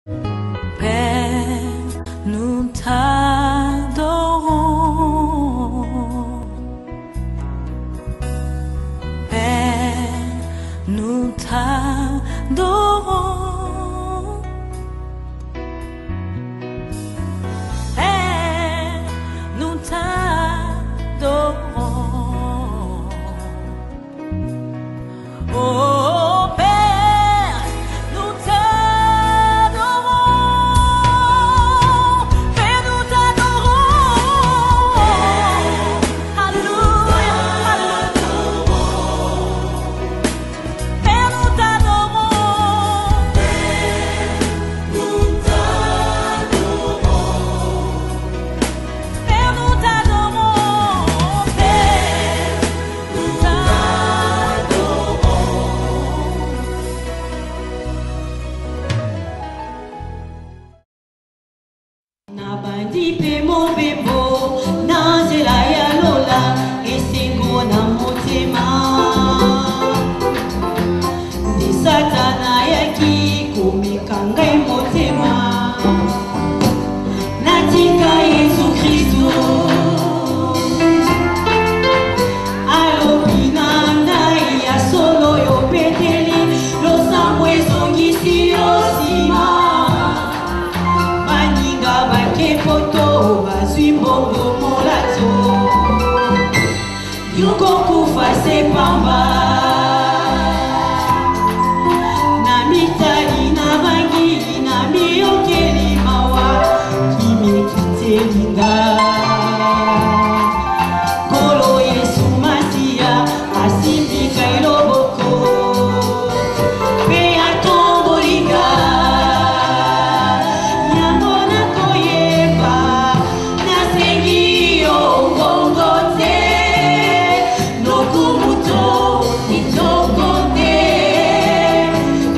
Père, nous t'adorons. Père, nous t'adorons. Père, nous t'adorons. Oh Père, nous t'adorons. Père, nous t'adorons. Alléluia, alléluia. Père, nous t'adorons. Père, nous t'adorons. Père, nous t'adorons. Père, nous Nabandi pe mo bebo na nzela ya lola esengo na motema nde satana yaki komeka ngai motema natika Yesu Kristo alobi na ngai ya solo yo peteli losambo ezongisi yo nsima baninga bakepoto bazwi mbongo molato yokokufa se pamba na mitali na bangi na miyokeli mawa kimekitelinga kolo Yesu Masiya asindika eloboko pe atombolinga yango nakoyeba nasengi yo ngongo te nokumuto kitoko te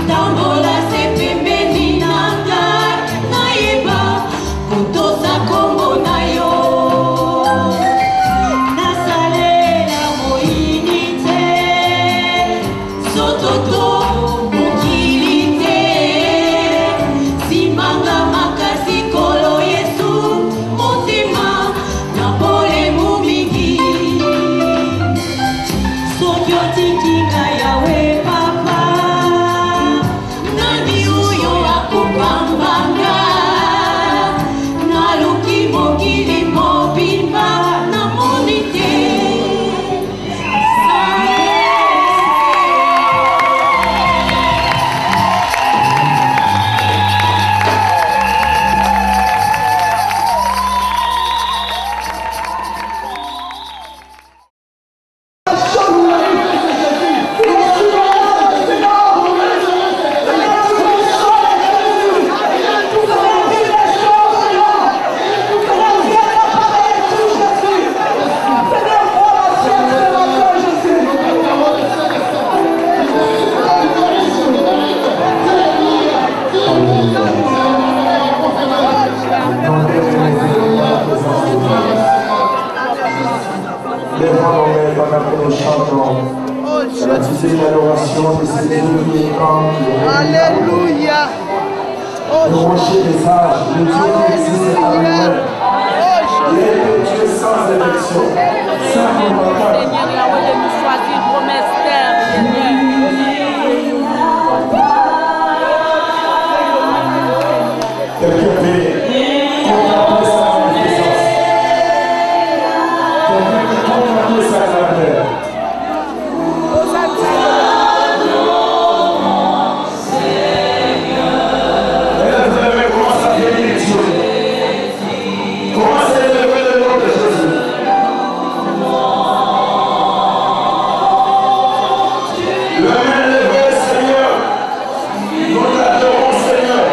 tambola se pembeni na ngai nayeba kotosa kombo na yo nasalela moyini te sototo mokili te simanga makasi kolo Yesu motema na bolemu mingi soki otiki ngai yawe papa nani oyo akopambanga naluki mokili mobimba namoni te Alléluia. Le rocher des sages, le Dieu qui existe à lui-même. Il est le Dieu sans élection, sans combattant. Seigneur, la voix de nous choisir promesse terre, Seigneur. Quelqu'un veut contempler sa magnificence. Quelqu'un veut contempler sa grandeur. Seigneur, nous t'adorons, Seigneur.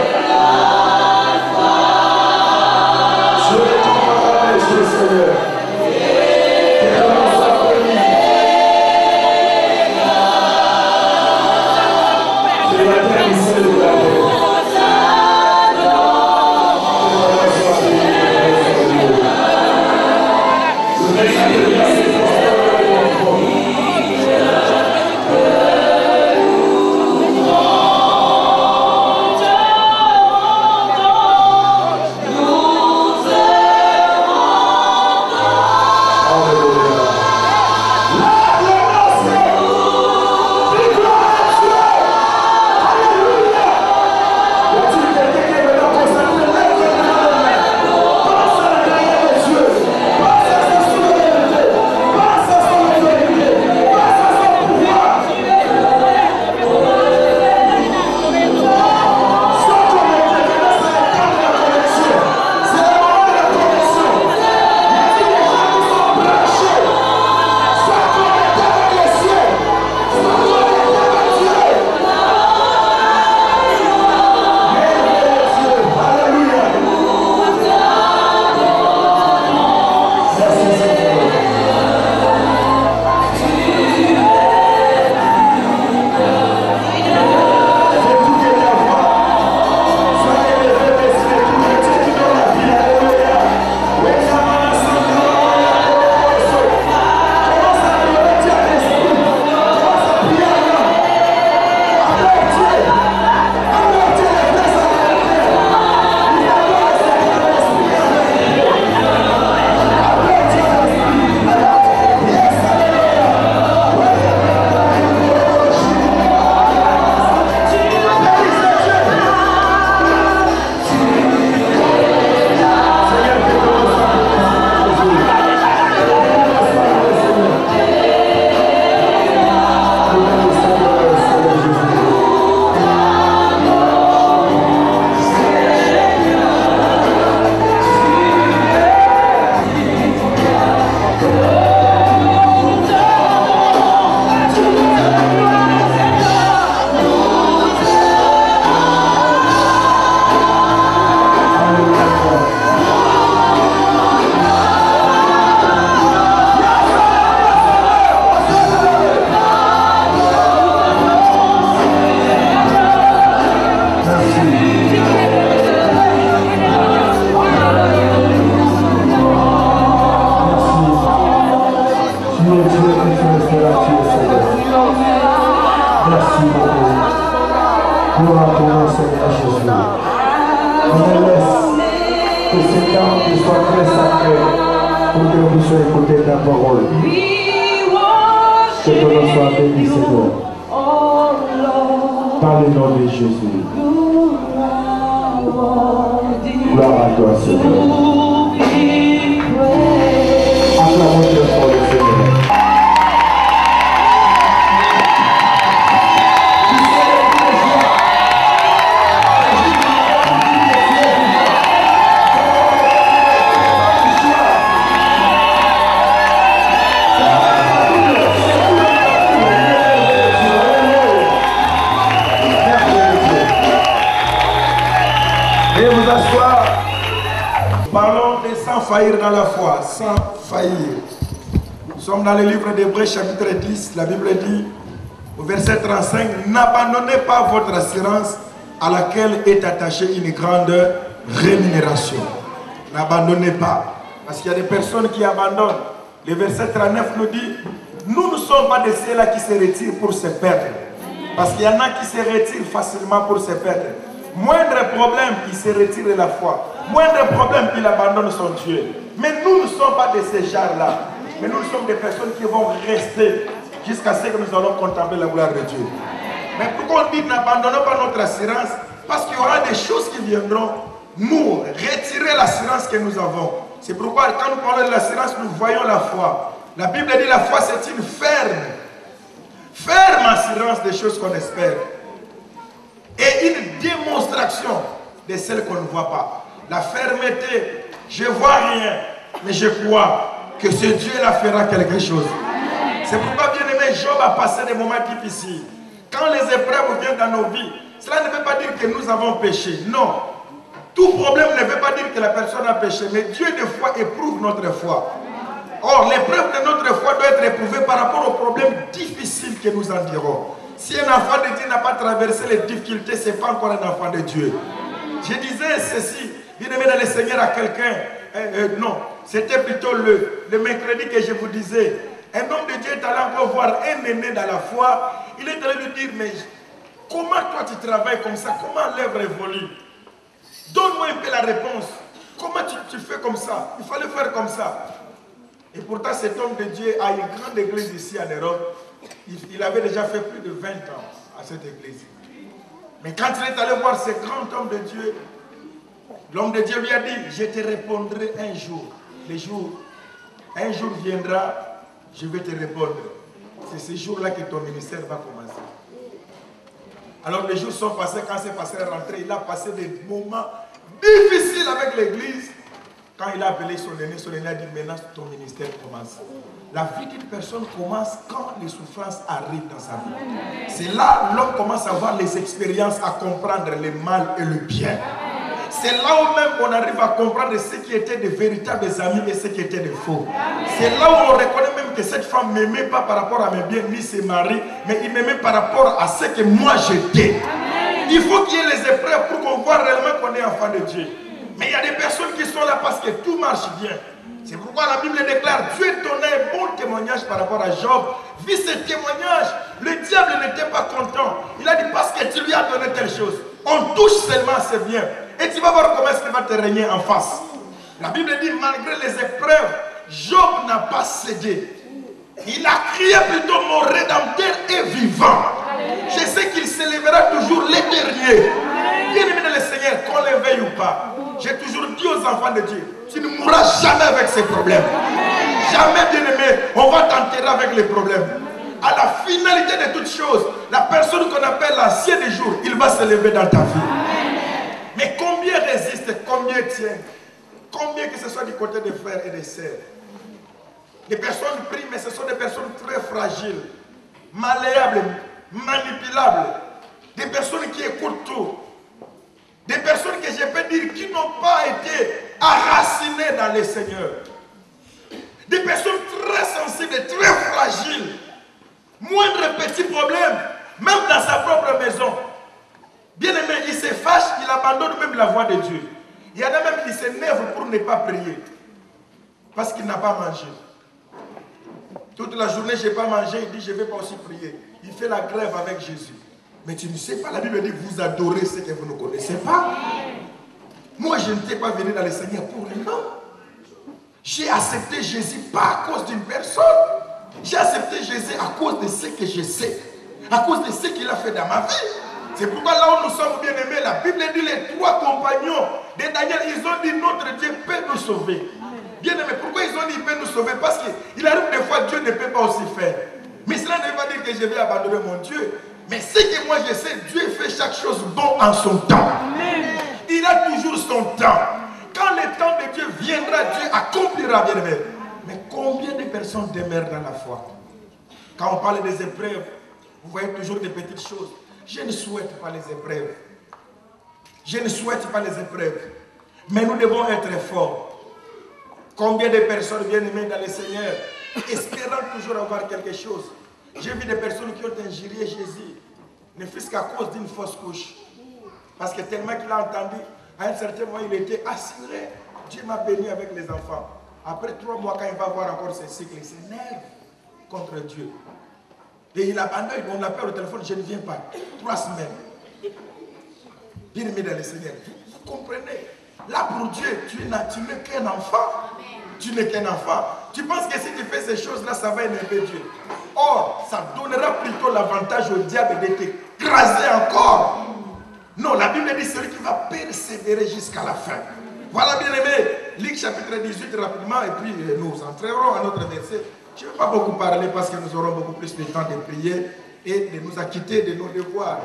laisse que ce temps soit très sacré pour que nous puissions écouter ta parole. Que ton nom soit béni, Seigneur. Dans le nom de Jésus. Gloire à toi, Seigneur. Acclamons Dieu pour le Seigneur. Parlons de sans faillir dans la foi, sans faillir. Nous sommes dans le livre d'Hébreux chapitre 10, la Bible dit au verset 35, n'abandonnez pas votre assurance à laquelle est attachée une grande rémunération. N'abandonnez pas, parce qu'il y a des personnes qui abandonnent. Le verset 39 nous dit, nous ne sommes pas de ceux-là qui se retirent pour se perdre. Parce qu'il y en a qui se retirent facilement pour se perdre. Moindre problème, il se retire de la foi. Moindre problème, il abandonne son Dieu. Mais nous ne sommes pas de ces genres-là. Mais nous sommes des personnes qui vont rester jusqu'à ce que nous allons contempler la gloire de Dieu. Mais pourquoi on dit n'abandonnons pas notre assurance? Parce qu'il y aura des choses qui viendront nous retirer l'assurance que nous avons. C'est pourquoi quand nous parlons de l'assurance, nous voyons la foi. La Bible dit la foi c'est une ferme assurance des choses qu'on espère. Et une démonstration de celles qu'on ne voit pas. La fermeté, je ne vois rien, mais je crois que ce Dieu-là fera quelque chose. C'est pourquoi, bien aimé, Job a passé des moments difficiles. Quand les épreuves viennent dans nos vies, cela ne veut pas dire que nous avons péché. Non. Tout problème ne veut pas dire que la personne a péché, mais Dieu, des fois, éprouve notre foi. Or, l'épreuve de notre foi doit être éprouvée par rapport aux problèmes difficiles que nous en dirons. Si un enfant de Dieu n'a pas traversé les difficultés, ce n'est pas encore un enfant de Dieu. Je disais ceci, bien aimé dans le Seigneur, à quelqu'un, non, c'était plutôt le mercredi que je vous disais, un homme de Dieu est allé encore voir un aîné dans la foi, il est allé lui dire, mais comment toi tu travailles comme ça, comment l'œuvre évolue? Donne-moi un peu la réponse, comment tu fais comme ça? Il fallait faire comme ça. Et pourtant cet homme de Dieu a une grande église ici en Europe. Il avait déjà fait plus de 20 ans à cette église. Mais quand il est allé voir ce grand homme de Dieu, l'homme de Dieu lui a dit, je te répondrai un jour. Un jour viendra, je vais te répondre. C'est ce jour-là que ton ministère va commencer. Alors les jours sont passés, quand ce pasteur est rentré, il a passé des moments difficiles avec l'église. Quand il a appelé son aîné a dit, maintenant ton ministère commence. La vie d'une personne commence quand les souffrances arrivent dans sa vie. C'est là que l'homme commence à avoir les expériences, à comprendre le mal et le bien. C'est là où même on arrive à comprendre ce qui étaient de véritables amis et ce qui étaient de faux. C'est là où on reconnaît même que cette femme ne m'aimait pas par rapport à mes biens ni ses maris, mais il m'aimait par rapport à ce que moi j'étais. Il faut qu'il y ait les épreuves pour qu'on voit réellement qu'on est enfant de Dieu. Mais il y a des personnes qui sont là parce que tout marche bien. C'est pourquoi la Bible déclare, Dieu donnait un bon témoignage par rapport à Job. Vu ce témoignage, le diable n'était pas content. Il a dit, parce que tu lui as donné telle chose. On touche seulement ses biens. Et tu vas voir comment est-ce qu'il va te régner en face. La Bible dit, malgré les épreuves, Job n'a pas cédé. Il a crié plutôt, mon Rédempteur est vivant. Je sais qu'il s'élèvera toujours les derniers. Bien aimé dans le Seigneur, qu'on l'éveille ou pas. J'ai toujours dit aux enfants de Dieu, tu ne mourras jamais avec ces problèmes. Jamais, bien aimé, on va t'enterrer avec les problèmes. À la finalité de toutes choses, la personne qu'on appelle l'ancien des jours, il va se lever dans ta vie. Mais combien résistent, combien tiennent? Combien que ce soit du côté des frères et des sœurs? Des personnes prient, mais ce sont des personnes très fragiles, malléables, manipulables. Des personnes qui écoutent tout. Des personnes que je peux dire qui n'ont pas été enracinées dans le Seigneur. Des personnes très sensibles et très fragiles. Moindre petit problème, même dans sa propre maison. Bien aimé, il se fâche, il abandonne même la voix de Dieu. Il y en a même qui s'énervent pour ne pas prier. Parce qu'il n'a pas mangé. Toute la journée, je n'ai pas mangé, il dit je ne vais pas aussi prier. Il fait la grève avec Jésus. Mais tu ne sais pas, la Bible dit vous adorez ce que vous ne connaissez pas. Moi, je n'étais pas venu dans le Seigneur pour un homme. J'ai accepté Jésus pas à cause d'une personne. J'ai accepté Jésus à cause de ce que je sais. À cause de ce qu'il a fait dans ma vie. C'est pourquoi là où nous sommes bien aimés, la Bible dit les 3 compagnons de Daniel, ils ont dit notre Dieu peut nous sauver. Bien aimé, pourquoi ils ont dit il peut nous sauver? Parce qu'il arrive des fois Dieu ne peut pas aussi faire. Mais cela ne veut pas dire que je vais abandonner mon Dieu. Mais ce que moi je sais, Dieu fait chaque chose bon en son temps. Il a toujours son temps. Quand le temps de Dieu viendra, Dieu accomplira, bien aimé. Mais combien de personnes demeurent dans la foi? Quand on parle des épreuves, vous voyez toujours des petites choses. Je ne souhaite pas les épreuves. Je ne souhaite pas les épreuves. Mais nous devons être forts. Combien de personnes bien aimées dans le Seigneur, espérant toujours avoir quelque chose. J'ai vu des personnes qui ont injurié Jésus, ne fût-ce qu'à cause d'une fausse couche. Parce que tellement qu'il a entendu, à un certain moment, il était assuré. Dieu m'a béni avec les enfants. Après 3 mois, quand il va voir encore ses cycles, il s'énerve contre Dieu. Et il abandonne, on l'appelle au téléphone, je ne viens pas. 3 semaines. Bien aimé dans le Seigneur, vous comprenez? Là pour Dieu, tu n'es qu'un enfant. Tu n'es qu'un enfant. Tu penses que si tu fais ces choses-là, ça va énerver Dieu. Or, ça donnera plutôt l'avantage au diable de t'écraser encore. Non, la Bible dit celui qui va persévérer jusqu'à la fin. Voilà, bien aimé. Luc chapitre 18 rapidement, et puis nous entrerons à notre verset. Je ne vais pas beaucoup parler parce que nous aurons beaucoup plus de temps de prier et de nous acquitter de nos devoirs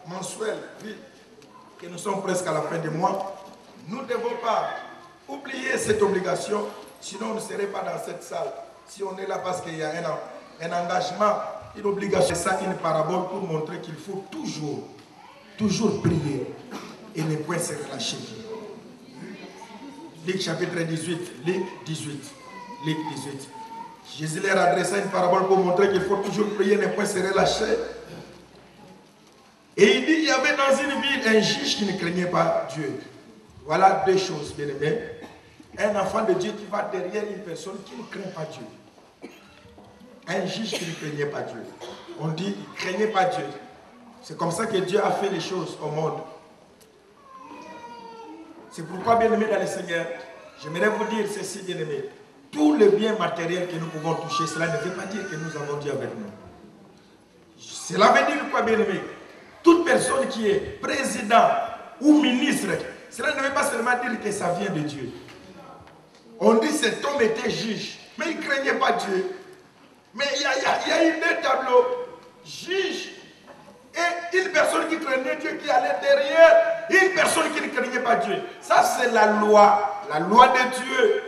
mensuels. Puis, que nous sommes presque à la fin du mois. Nous ne devons pas oublier cette obligation, sinon on ne serait pas dans cette salle. Si on est là parce qu'il y a un engagement, une obligation, c'est ça une parabole pour montrer qu'il faut toujours prier et ne point se relâcher. Luc chapitre 18, Luc 18. Jésus leur adressa une parabole pour montrer qu'il faut toujours prier et ne point se relâcher. Et il dit, il y avait dans une ville un juge qui ne craignait pas Dieu. Voilà 2 choses, bien aimés. Un enfant de Dieu qui va derrière une personne qui ne craint pas Dieu. Un juge qui ne craignait pas Dieu. On dit, il ne craignait pas Dieu. C'est comme ça que Dieu a fait les choses au monde. C'est pourquoi, bien aimés dans le Seigneur, j'aimerais vous dire ceci, bien aimés. Tout le bien matériel que nous pouvons toucher, cela ne veut pas dire que nous avons Dieu avec nous. Cela veut dire quoi, bien aimés? Toute personne qui est président ou ministre, cela ne veut pas seulement dire que ça vient de Dieu. On dit cet homme était juge, mais il ne craignait pas Dieu. Mais il y a eu 2 tableaux. Juge et une personne qui craignait Dieu qui allait derrière une personne qui ne craignait pas Dieu. Ça c'est la loi de Dieu.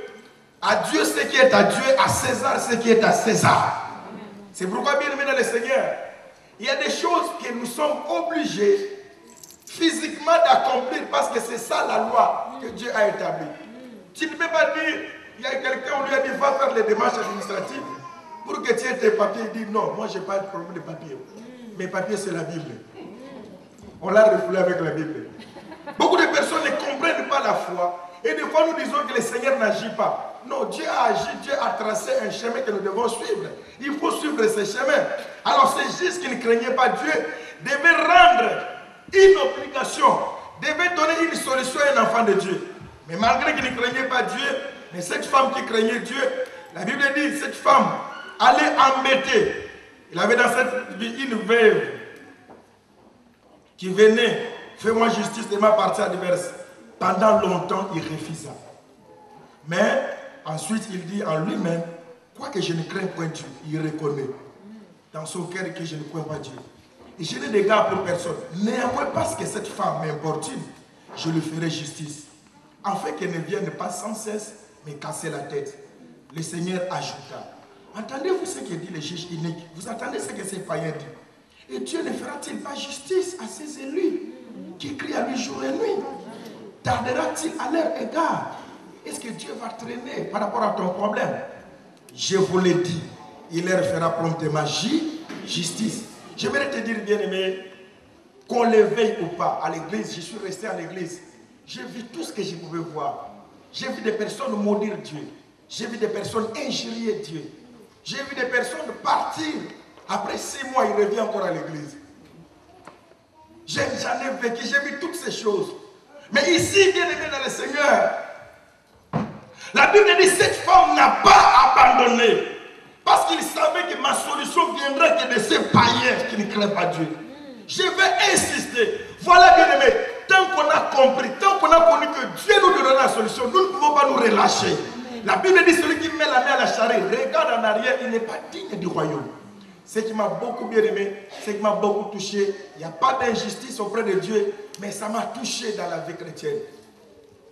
À Dieu ce qui est à Dieu, à César ce qui est à César. C'est pourquoi, bien aimé dans le Seigneur, il y a des choses que nous sommes obligés physiquement d'accomplir parce que c'est ça la loi que Dieu a établie. Tu ne peux pas dire, il y a quelqu'un, on lui a dit, va faire les démarches administratives pour que tu aies tes papiers. Il dit, non, moi je n'ai pas de problème de papiers. Mes papiers, c'est la Bible. On l'a refoulé avec la Bible. Beaucoup de personnes ne comprennent pas la foi. Et des fois, nous disons que le Seigneur n'agit pas. Non, Dieu a agi, Dieu a tracé un chemin que nous devons suivre. Il faut suivre ce chemin. Alors, c'est juste qui ne craignait pas Dieu devait rendre une obligation, devait donner une solution à un enfant de Dieu. Mais malgré qu'il ne craignait pas Dieu, mais cette femme qui craignait Dieu, la Bible dit, cette femme allait embêter. Il avait dans cette vie une veuve qui venait, fais-moi justice de ma partie adverse. Pendant longtemps, il refusa. Mais ensuite, il dit en lui-même, quoique je ne crains point Dieu, il reconnaît dans son cœur que je ne crains pas Dieu. Et je n'ai d'égard pour personne. Néanmoins, parce que cette femme m'importune, je lui ferai justice. Afin qu'elle ne vienne pas sans cesse me casser la tête. Le Seigneur ajouta. Entendez-vous ce que dit le juge inique? Vous entendez ce que ces païens disent? Et Dieu ne fera-t-il pas justice à ses élus qui crient à lui jour et nuit? Tardera-t-il à leur égard? Est-ce que Dieu va traîner par rapport à ton problème? Je vous l'ai dit, il leur fera promptement justice. J'aimerais te dire, bien-aimé, qu'on l'éveille ou pas à l'église, je suis resté à l'église. J'ai vu tout ce que je pouvais voir. J'ai vu des personnes maudire Dieu. J'ai vu des personnes injurier Dieu. J'ai vu des personnes partir. Après 6 mois, il revient encore à l'église. J'en ai vécu, j'ai vu toutes ces choses. Mais ici, bien aimé dans le Seigneur, la Bible dit cette femme n'a pas abandonné. Parce qu'il savait que ma solution viendra que de ces païens qui ne craignent pas Dieu. Je vais insister. Voilà, bien aimé, tant qu'on a compris, tant qu'on a connu que Dieu nous donne la solution, nous ne pouvons pas nous relâcher. La Bible dit celui qui met la main à la charrue, regarde en arrière, il n'est pas digne du royaume. Ce qui m'a beaucoup bien aimé, ce qui m'a beaucoup touché, il n'y a pas d'injustice auprès de Dieu, mais ça m'a touché dans la vie chrétienne.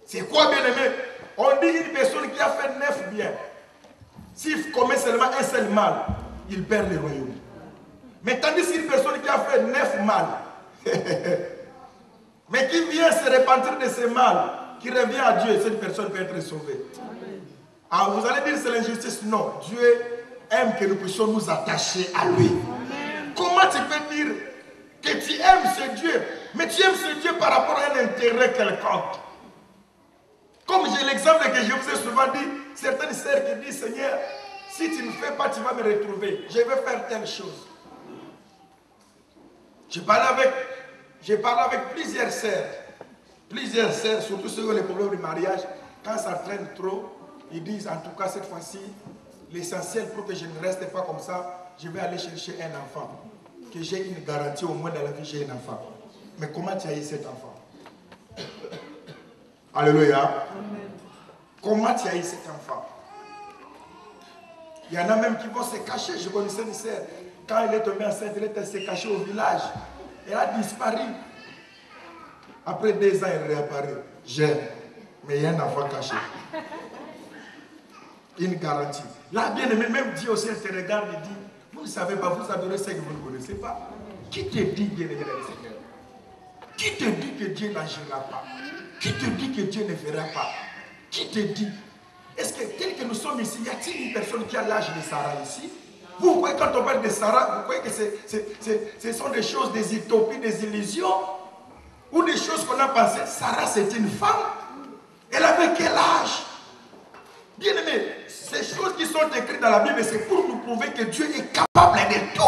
C'est quoi, bien aimé? On dit une personne qui a fait 9 biens. S'il commet seulement un seul mal, il perd le royaume. Mais tandis qu'une personne qui a fait 9 mal, mais qui vient se repentir de ses mal, qui revient à Dieu, cette personne peut être sauvée. Alors vous allez dire c'est l'injustice? Non, Dieu aime que nous puissions nous attacher à lui. Comment tu peux dire que tu aimes ce Dieu, mais tu aimes ce Dieu par rapport à un intérêt quelconque? Comme j'ai l'exemple que je vous ai souvent dit, certaines sœurs qui disent Seigneur, si tu ne fais pas, tu vas me retrouver. Je vais faire telle chose. J'ai parlé avec plusieurs sœurs, surtout ceux qui ont les problèmes de mariage. Quand ça traîne trop, ils disent en tout cas cette fois-ci, l'essentiel pour que je ne reste pas comme ça, je vais aller chercher un enfant. Que j'ai une garantie au moins dans la vie, j'ai un enfant. Mais comment tu as eu cet enfant? Alléluia. Amen. Comment tu as eu cet enfant? Il y en a même qui vont se cacher. Je connaissais une sœur. Quand elle est tombée enceinte, elle s'est cachée au village. Elle a disparu. Après 2 ans, elle réapparaît. J'aime. Mais il y a un enfant caché. Une garantie. Là, bien aimé, même Dieu aussi, elle te regarde et dit, vous ne savez pas, vous adorez ce que vous ne connaissez pas. Qui te dit, bien aimé, le Seigneur? Qui te dit que Dieu n'agira pas? Qui te dit que Dieu ne fera pas? Qui te dit? Est-ce que tel que nous sommes ici, y a-t-il une personne qui a l'âge de Sarah ici? Vous voyez, quand on parle de Sarah, vous voyez que ce sont des choses, des utopies, des illusions, ou des choses qu'on a pensées. Sarah, c'est une femme. Elle avait quel âge? Bien aimé, ces choses qui sont écrites dans la Bible, c'est pour nous prouver que Dieu est capable de tout.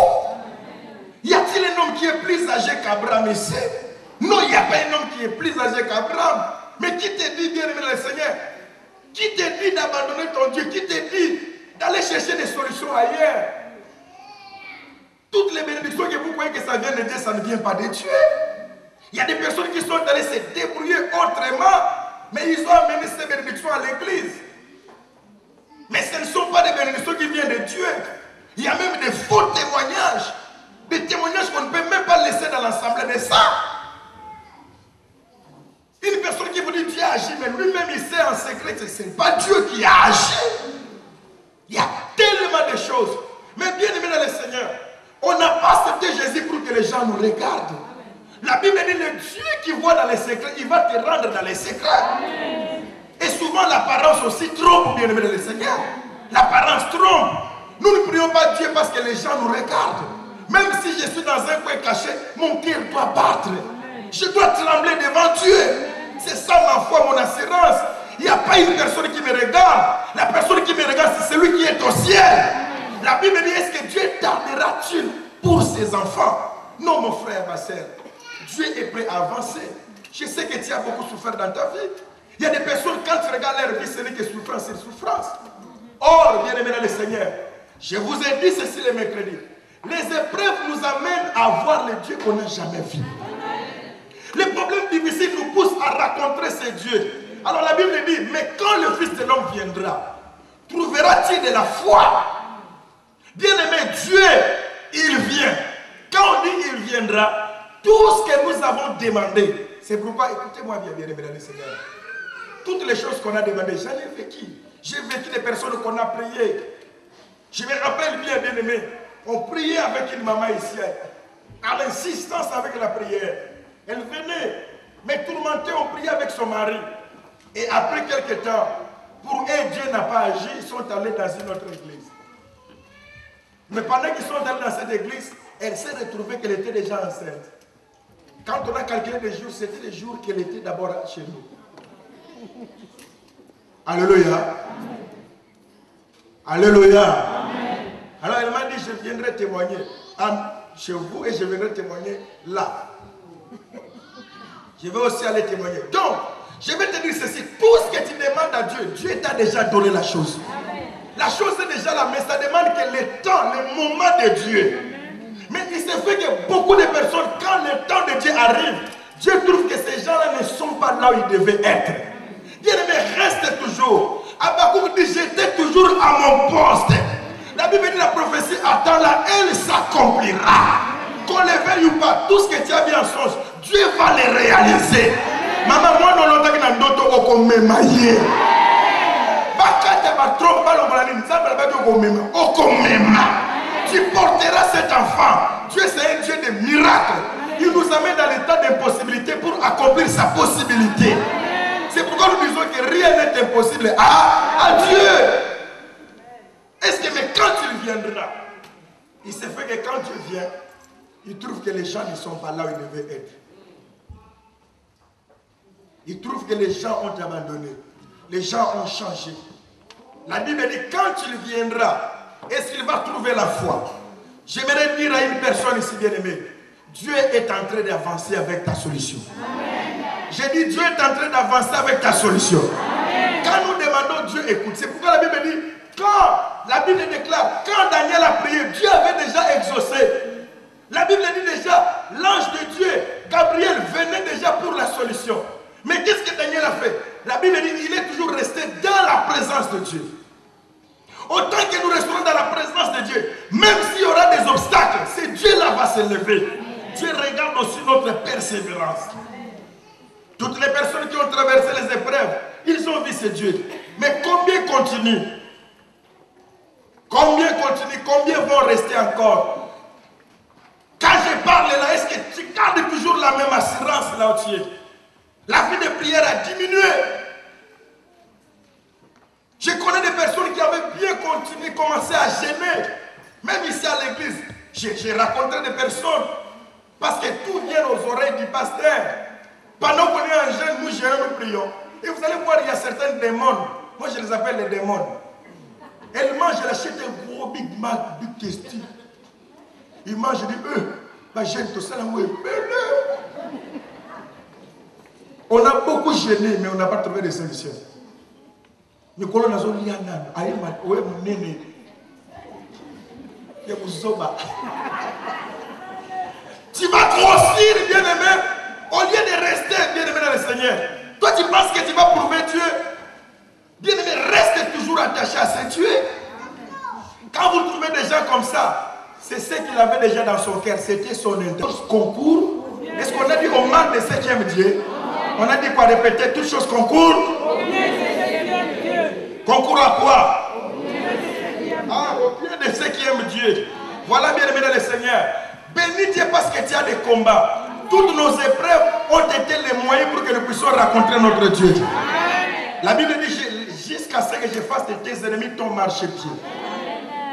Y a-t-il un homme qui est plus âgé qu'Abraham ici? Non, il n'y a pas un homme qui est plus âgé qu'Abraham. Mais qui te dit, bien aimé le Seigneur? Qui te dit d'abandonner ton Dieu? Qui te dit d'aller chercher des solutions ailleurs? Toutes les bénédictions que vous croyez que ça vient de Dieu, ça ne vient pas de Dieu. Il y a des personnes qui sont allées se débrouiller autrement, mais ils ont amené ces bénédictions à l'église. Mais ce ne sont pas des bénédictions qui viennent de Dieu. Il y a même des faux témoignages. Des témoignages qu'on ne peut même pas laisser dans l'assemblée de ça. Une personne qui vous dit Dieu agit, mais lui-même il sait en secret que ce n'est pas Dieu qui a agi. Il y a tellement de choses. Mais bien aimé dans le Seigneur, on n'a pas accepté Jésus pour que les gens nous regardent. La Bible dit le Dieu qui voit dans les secrets, il va te rendre dans les secrets. Et souvent l'apparence aussi trompe, bien aimé dans le Seigneur. L'apparence trompe. Nous ne prions pas Dieu parce que les gens nous regardent. Même si je suis dans un coin caché, mon cœur doit battre. Je dois trembler devant Dieu. C'est ça ma foi, mon assurance. Il n'y a pas une personne qui me regarde. La personne qui me regarde, c'est celui qui est au ciel. La Bible dit, est-ce que Dieu tardera-t-il pour ses enfants? Non, mon frère, ma soeur. Dieu est prêt à avancer. Je sais que tu as beaucoup souffert dans ta vie. Il y a des personnes, quand tu regardes leur vie, ce n'est que souffrance et souffrance. Or, bien aimé dans le Seigneur, je vous ai dit ceci le mercredi. Les épreuves nous amènent à voir le Dieu qu'on n'a jamais vu. Les problèmes difficiles nous poussent à rencontrer ce Dieu. Alors la Bible dit, mais quand le Fils de l'homme viendra, trouvera-t-il de la foi? Bien-aimé, Dieu, il vient. Quand on dit il viendra, tout ce que nous avons demandé, c'est pourquoi, écoutez-moi bien, bien-aimé dans le Seigneur. Toutes les choses qu'on a demandées, j'en ai vécu. J'ai vécu des personnes qu'on a priées. Je me rappelle bien, bien-aimé, on priait avec une maman ici, à l'insistance avec la prière. Elle venait, mais tourmentée, on priait avec son mari. Et après quelques temps, pour eux, Dieu n'a pas agi, ils sont allés dans une autre église. Mais pendant qu'ils sont allés dans cette église, elle s'est retrouvée qu'elle était déjà enceinte. Quand on a calculé les jours, c'était les jours qu'elle était d'abord chez nous. Alléluia. Alléluia. Amen. Alors elle m'a dit, je viendrai témoigner chez vous et je viendrai témoigner là. Je vais aussi aller témoigner. Donc, je vais te dire ceci. Tout ce que tu demandes à Dieu, Dieu t'a déjà donné la chose. La chose est déjà là, mais ça demande que le temps, le moment de Dieu. Mais il se fait que beaucoup de personnes, quand le temps de Dieu arrive, Dieu trouve que ces gens-là ne sont pas là où ils devaient être. Bien-aimé, reste toujours. Habakkuk dit, j'étais toujours à mon poste. La Bible dit, la prophétie attend là, elle s'accomplira. Qu'on le veuille ou pas, tout ce que tu as vu en songe, Dieu va le réaliser. Maman, moi, non, longtemps que dans d'autres, on me maille. Tu porteras cet enfant. Dieu, c'est un Dieu de miracles. Il nous amène dans l'état d'impossibilité pour accomplir sa possibilité. C'est pourquoi nous disons que rien n'est impossible à Dieu. Est-ce que, mais quand il viendra, il se fait que quand Dieu vient, il trouve que les gens ne sont pas là où ils devaient être. Il trouve que les gens ont abandonné. Les gens ont changé. La Bible dit, quand il viendra, est-ce qu'il va trouver la foi? J'aimerais dire à une personne ici bien-aimée, Dieu est en train d'avancer avec ta solution. J'ai dit, Dieu est en train d'avancer avec ta solution. Amen. Quand nous demandons, Dieu écoute. C'est pourquoi la Bible dit, quand la Bible déclare, quand Daniel a prié, Dieu avait déjà exaucé. La Bible dit déjà, l'ange de Dieu, Gabriel, venait déjà pour la solution. Mais qu'est-ce que Daniel a fait? La Bible dit, il est toujours resté dans la présence de Dieu. Autant que nous resterons dans la présence de Dieu, même s'il y aura des obstacles, c'est Dieu là va se lever. Dieu regarde aussi notre persévérance. Toutes les personnes qui ont traversé les épreuves, ils ont vu ce Dieu. Mais combien continuent? Combien continuent? Combien vont rester encore? Quand je parle là, est-ce que tu gardes toujours la même assurance là où tu es? La vie de prière a diminué. Je connais des personnes qui avaient bien continué, commencé à gêner. Même ici à l'église, j'ai rencontré des personnes parce que tout vient aux oreilles du pasteur. Pendant qu'on est en jeûne, nous gérons, nous prions. Et vous allez voir, il y a certains démons. Moi, je les appelle les démons. Elles mangent, elles achètent un gros Big Mac, Big Tasty. Ils mangent, ils disent, bah, j'aime tout ça, là, où est on a beaucoup gêné, mais on n'a pas trouvé de solution. Nous collons dans un lien, tu vas grossir, bien-aimé, au lieu de rester bien-aimé dans le Seigneur. Toi, tu penses que tu vas prouver Dieu. Bien-aimé, reste toujours attaché à ce Dieu. Quand vous trouvez des gens comme ça, c'est ce qu'il avait déjà dans son cœur. C'était son intention. Concours. Est-ce qu'on a dit au manque de ce qui aime Dieu? On a dit quoi? Répéter toutes choses concours. Concours à quoi? Au pied de ceux qui aiment Dieu. Voilà, bien-aimé dans le Seigneur. Bénis Dieu parce que tu as des combats. Toutes nos épreuves ont été les moyens pour que nous puissions rencontrer notre Dieu. La Bible dit, jusqu'à ce que je fasse de tes ennemis ton marchepied.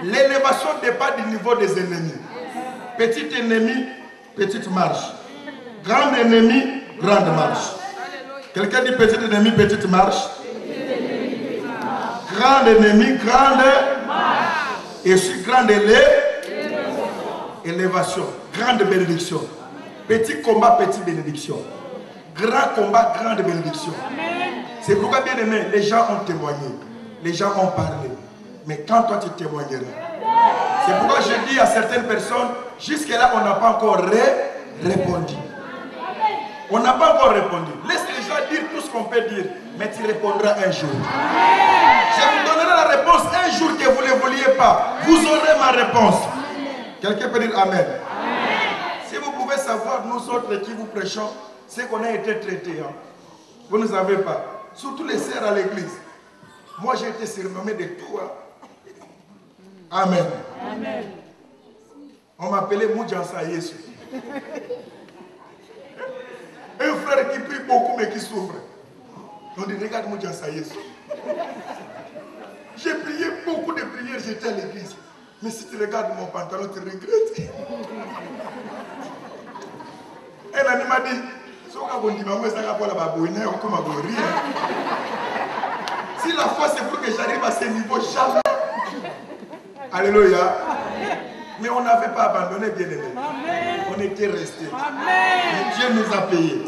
L'élévation dépend du niveau des ennemis. Petit ennemi, petite marche. Grand ennemi, grande marche. Quelqu'un dit petit ennemi, petite marche. Grand ennemi, grande marche. Et sur grande élévation, grande bénédiction. Petit combat, petite bénédiction. Grand combat, grande bénédiction. C'est pourquoi, bien aimé, les gens ont témoigné. Les gens ont parlé. Mais quand toi tu témoigneras, c'est pourquoi je dis à certaines personnes, jusque-là, on n'a pas encore répondu. On n'a pas encore répondu. Laisse les gens dire tout ce qu'on peut dire, mais tu répondras un jour. Je vous donnerai la réponse un jour que vous ne le vouliez pas. Vous aurez ma réponse. Quelqu'un peut dire Amen. Si vous pouvez savoir, nous autres qui vous prêchons, c'est qu'on a été traités. Hein. Vous ne savez pas. Surtout les sœurs à l'église. Moi, j'ai été surnommé de tout. Hein. Amen. Amen. On m'appelait Moudjansa Yesu. Un frère qui prie beaucoup mais qui souffre. On dit, regarde Moudjansa Yesu. J'ai prié beaucoup de prières, j'étais à l'église. Mais si tu regardes mon pantalon, tu regrettes. Un ami m'a dit, si la foi c'est pour que j'arrive à ce niveau, jamais. Alléluia. Mais on n'avait pas abandonné, bien aimé. On était restés. Et Dieu nous a payés.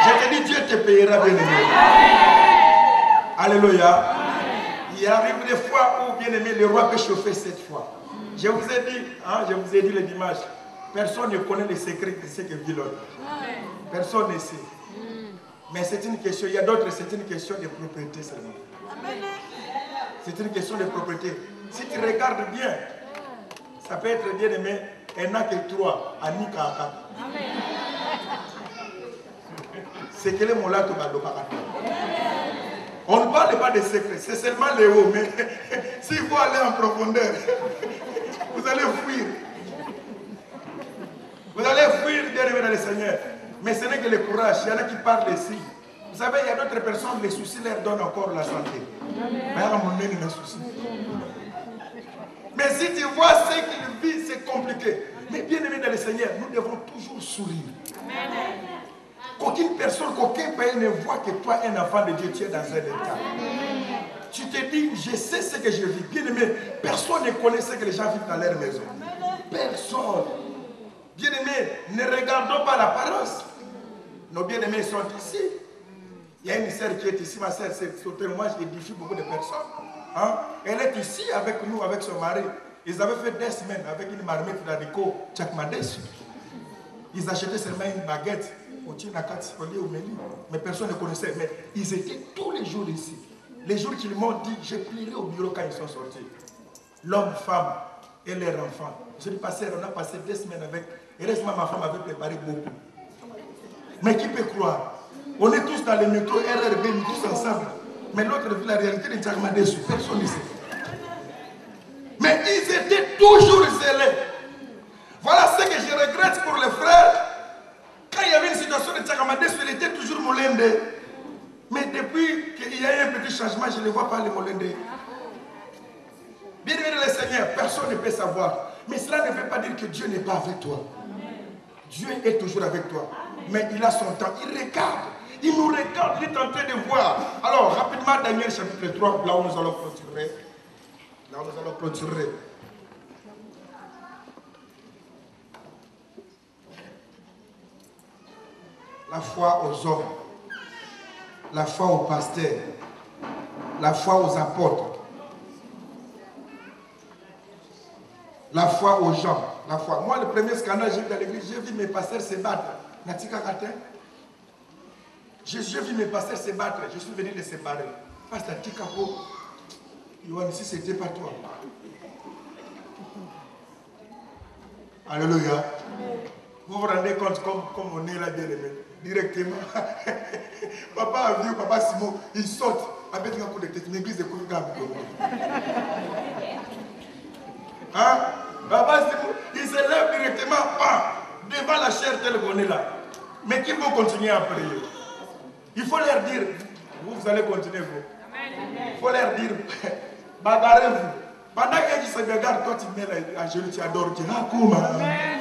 Je te dis, Dieu te payera, bien aimé. Alléluia. Il arrive des fois où, bien aimé, le roi peut chauffer 7 fois. Je vous ai dit le dimanche, personne ne connaît les secrets de ce que vit l'autre. Personne ne sait. Mais c'est une question, il y a d'autres, c'est une question de propriété seulement. C'est une question de propriété. Si tu regardes bien, ça peut être bien aimé, il n'y en a que 3, à Nika. C'est que les mots-là, tu vas le parler. On ne parle pas de secrets, c'est seulement les hauts, mais s'il faut aller en profondeur, vous allez fuir. Vous allez fuir, bien aimé dans le Seigneur. Mais ce n'est que le courage. Il y en a qui parlent ici. Vous savez, il y a d'autres personnes, les soucis leur donnent encore la santé. Mais si tu vois ce qu'ils vivent, c'est compliqué. Mais bien aimé dans le Seigneur, nous devons toujours sourire. Qu'aucune personne, qu'aucun pays ne voit que toi, un enfant de Dieu, tu es dans un état. Tu te dis, je sais ce que je vis. Bien aimé, personne ne connaît ce que les gens vivent dans leur maison. Personne. Bien aimé, ne regardons pas l'apparence. Nos bien-aimés sont ici. Il y a une sœur qui est ici, ma sœur, son témoignage édifie beaucoup de personnes. Hein? Elle est ici avec nous, avec son mari. Ils avaient fait des semaines avec une marmite d'haricot Tchakmadesh. Ils achetaient seulement une baguette au Tinakat, au Meli. Mais personne ne connaissait. Mais ils étaient tous les jours ici. Les jours qu'ils m'ont dit, j'ai plié au bureau quand ils sont sortis. L'homme, femme et leurs enfants. Je dis, pasteur, on a passé 2 semaines avec. Heureusement, ma femme avait préparé beaucoup. Mais qui peut croire? On est tous dans les métros, RRB, nous tous ensemble. Mais l'autre vit la réalité de Tchakmadesh. Personne ne sait. Mais ils étaient toujours zélés. Voilà ce que je regrette pour les frères. Quand il y avait une situation de Tchakmadesh, il était toujours molende. Mais depuis qu'il y a eu un petit changement, je ne les vois pas les molende. Bien aimé le Seigneur, personne ne peut savoir. Mais cela ne veut pas dire que Dieu n'est pas avec toi. Dieu est toujours avec toi. Mais il a son temps. Il regarde. Il nous regarde. Il est en train de voir. Alors, rapidement, Daniel chapitre 3, là où nous allons clôturer. Là où nous allons clôturer. La foi aux hommes. La foi aux pasteurs. La foi aux apôtres. La foi aux gens. La foi. Moi, le premier scandale, j'ai vu dans l'église, j'ai vu mes pasteurs se battre. J'ai vu mes pasteurs se battre. Je suis venu les séparer. Pasteur Tikapo, Yohan, si c'était pas toi. Alléluia. Vous vous rendez compte comme on est là, bien aimé. Directement. Papa a vu, papa Simon, il saute avec un coup de tête. Une église de Kouga. Hein? Papa Simon, il se lève directement devant la chair telle qu'on est là. Mais qui vont continuer à prier? Il faut leur dire, vous allez continuer vous. Il faut leur dire, bagarrez-vous. Pendant qu'ils se regardent, toi tu mets à genoux, tu adores Dieu. Amen.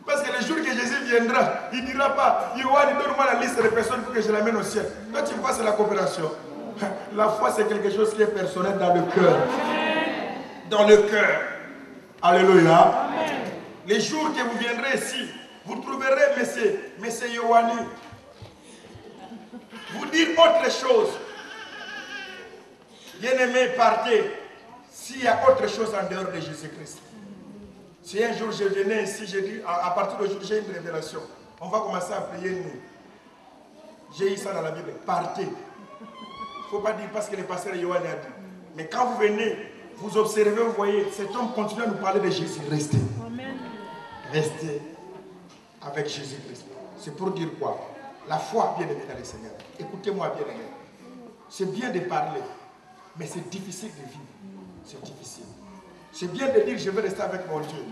Parce que le jour que Jésus viendra, il ne dira pas, Yohan, donne-moi la liste des personnes pour que je l'amène au ciel. Toi tu vois, c'est la coopération. La foi, c'est quelque chose qui est personnel dans le cœur. Dans le cœur. Alléluia. Les jours que vous viendrez ici, vous trouverez monsieur Yohani vous dire autre chose. Bien-aimé, partez s'il y a autre chose en dehors de Jésus-Christ. Si un jour je venais ici, je dis, à partir d'aujourd'hui, j'ai une révélation. On va commencer à prier nous. J'ai eu ça dans la Bible. Partez. Il ne faut pas dire parce que le pasteur Yohani a dit. Mais quand vous venez, vous observez, vous voyez, cet homme continue à nous parler de Jésus. Restez. Restez avec Jésus-Christ. C'est pour dire quoi? La foi, bien aimé dans le Seigneur. Écoutez-moi, bien aimé. C'est bien de parler, mais c'est difficile de vivre. C'est difficile. C'est bien de dire je vais rester avec mon Dieu.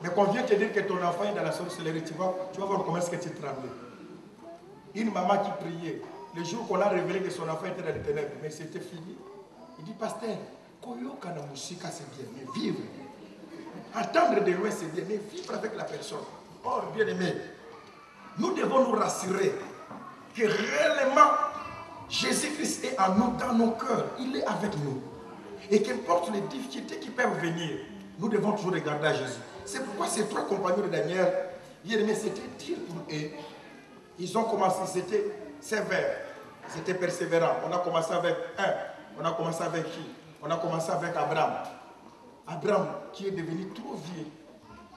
Mais quand on vient te dire que ton enfant est dans la sorcellerie, tu vas voir comment est-ce que tu trembles. Une maman qui priait, le jour qu'on a révélé que son enfant était dans les ténèbres, mais c'était fini. Il dit, pasteur, koyoka na musika c'est bien, mais vivre. Entendre de loin c'est bien, mais vivre avec la personne. Or, bien aimé, nous devons nous rassurer que réellement Jésus-Christ est en nous, dans nos cœurs. Il est avec nous. Et qu'importe les difficultés qui peuvent venir, Nous devons toujours regarder à Jésus. C'est pourquoi ces 3 compagnons de Daniel, bien-aimés, c'était dur pour eux. Ils ont commencé, c'était sévère, c'était persévérant. On a commencé avec on a commencé avec qui? On a commencé avec Abraham. Abraham qui est devenu trop vieux.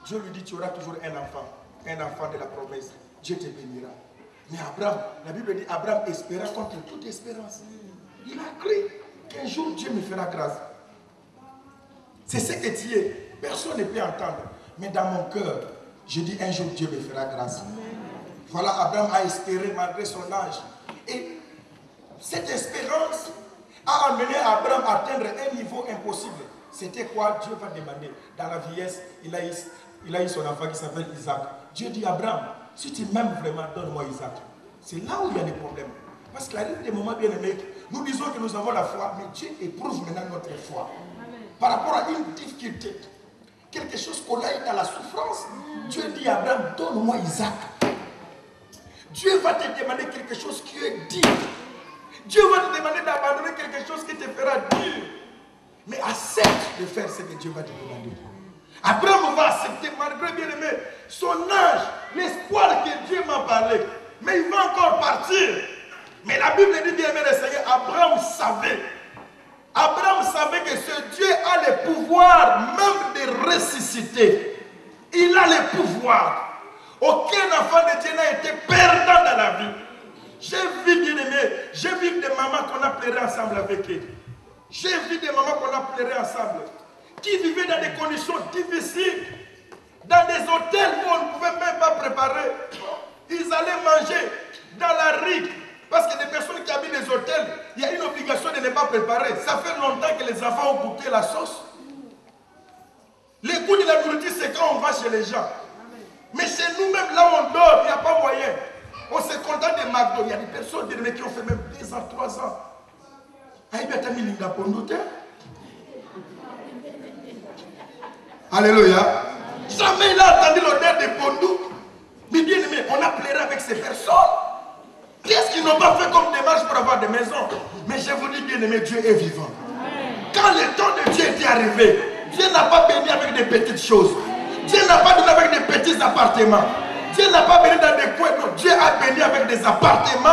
Dieu lui dit, tu auras toujours un enfant de la promesse. Dieu te bénira. Mais Abraham, la Bible dit, Abraham espéra contre toute espérance. Il a cru qu'un jour Dieu me fera grâce. C'est ce que tu es. Personne ne peut entendre. Mais dans mon cœur, je dis un jour Dieu me fera grâce. Voilà, Abraham a espéré malgré son âge. Et cette espérance a amené Abraham à atteindre un niveau impossible. C'était quoi? Dieu va demander. Dans la vieillesse, il a eu son enfant qui s'appelle Isaac. Dieu dit, Abraham, si tu m'aimes vraiment, donne-moi Isaac. C'est là où il y a des problèmes. Parce qu'il arrive des moments bien aimés, nous disons que nous avons la foi, mais Dieu éprouve maintenant notre foi. Par rapport à une difficulté, quelque chose qu'on a eu dans la souffrance, Dieu dit à Abraham, donne-moi Isaac. Dieu va te demander quelque chose qui est dur. Dieu va te demander d'abandonner quelque chose qui te fera dur. Mais accepte de faire ce que Dieu va te demander. Abraham va accepter malgré bien aimé son âge, l'espoir que Dieu m'a parlé. Mais il va encore partir. Mais la Bible dit bien aimé le Seigneur, Abraham savait. Abraham savait que ce Dieu a le pouvoir même de ressusciter. Il a le pouvoir. Aucun enfant de Dieu n'a été perdant dans la vie. J'ai vu bien aimé, j'ai vu des mamans qu'on a pleuré ensemble avec eux. J'ai vu des mamans qu'on a pleuré ensemble, qui vivaient dans des conditions difficiles, dans des hôtels où on ne pouvait même pas préparer. Ils allaient manger dans la rue, parce que des personnes qui habitent les hôtels, il y a une obligation de ne pas préparer. Ça fait longtemps que les enfants ont goûté la sauce. Le goût de la nourriture, c'est quand on va chez les gens. Mais chez nous-mêmes, là où on dort, il n'y a pas moyen. On se contente des McDo. Il y a des personnes qui ont fait même 2 ans, 3 ans. Alléluia. Jamais il a entendu l'odeur de Pondou. Mais bien aimé, on a pleuré avec ces personnes. Qu'est-ce qu'ils n'ont pas fait comme démarche pour avoir des maisons? Mais je vous dis bien aimé, Dieu est vivant. Quand le temps de Dieu était arrivé, Dieu n'a pas béni avec des petites choses. Dieu n'a pas donné avec des petits appartements. Dieu n'a pas béni dans des coins. Non, Dieu a béni avec des appartements.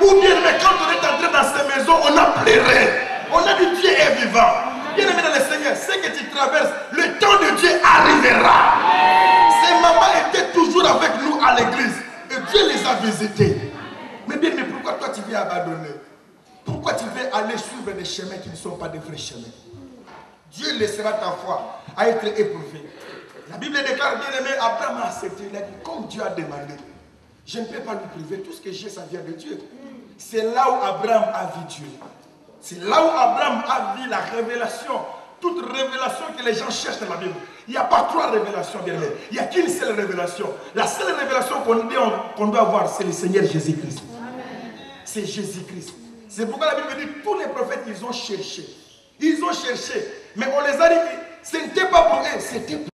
Ou bien aimé, quand on est entré dans ces maisons, on a pleuré. On a dit Dieu est vivant. Bien aimé dans le Seigneur, ce que tu traverses, le temps de Dieu arrivera. Ces mamans étaient toujours avec nous à l'église. Et Dieu les a visités. Mais bien aimé, pourquoi toi tu veux abandonner? Pourquoi tu veux aller suivre des chemins qui ne sont pas des vrais chemins? Dieu laissera ta foi à être éprouvée. La Bible déclare, bien aimé, Abraham a accepté. Il a dit, comme Dieu a demandé, je ne peux pas lui priver. Tout ce que j'ai, ça vient de Dieu. C'est là où Abraham a vu Dieu. C'est là où Abraham a vu la révélation. Toute révélation que les gens cherchent dans la Bible. Il n'y a pas 3 révélations, bien aimé. Il n'y a qu'une seule révélation. La seule révélation qu'on doit avoir, c'est le Seigneur Jésus-Christ. C'est Jésus-Christ. C'est pourquoi la Bible dit, tous les prophètes, ils ont cherché. Ils ont cherché. Mais on les a dit, ce n'était pas pour eux, c'était pour